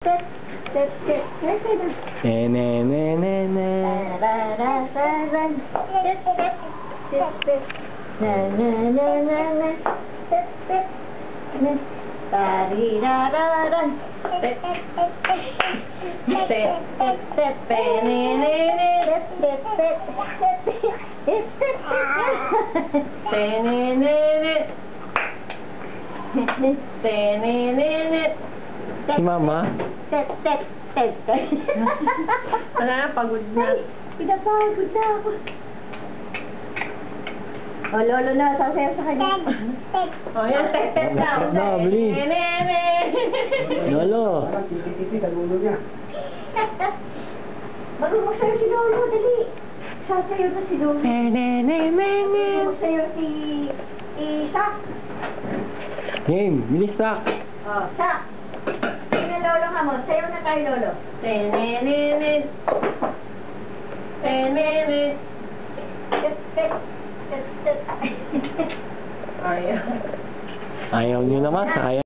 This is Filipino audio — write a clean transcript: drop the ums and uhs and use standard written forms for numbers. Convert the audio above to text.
Ne ne ne ne ne. Si Mama? Wala, pagod na. Pinapagod na ako. O, lolo na, sasayaw sa kanya. O, yan, tet na. Na, bilis. Lolo. Marunong sayo si lolo, dali. Sasayaw na si lolo. Marunong sayo si Shaq. Game, bilis tak. O, Shaq. Sige na lolo ka mo, sayaw na tayo lolo. Ayaw. Ayaw niyo naman, ayaw.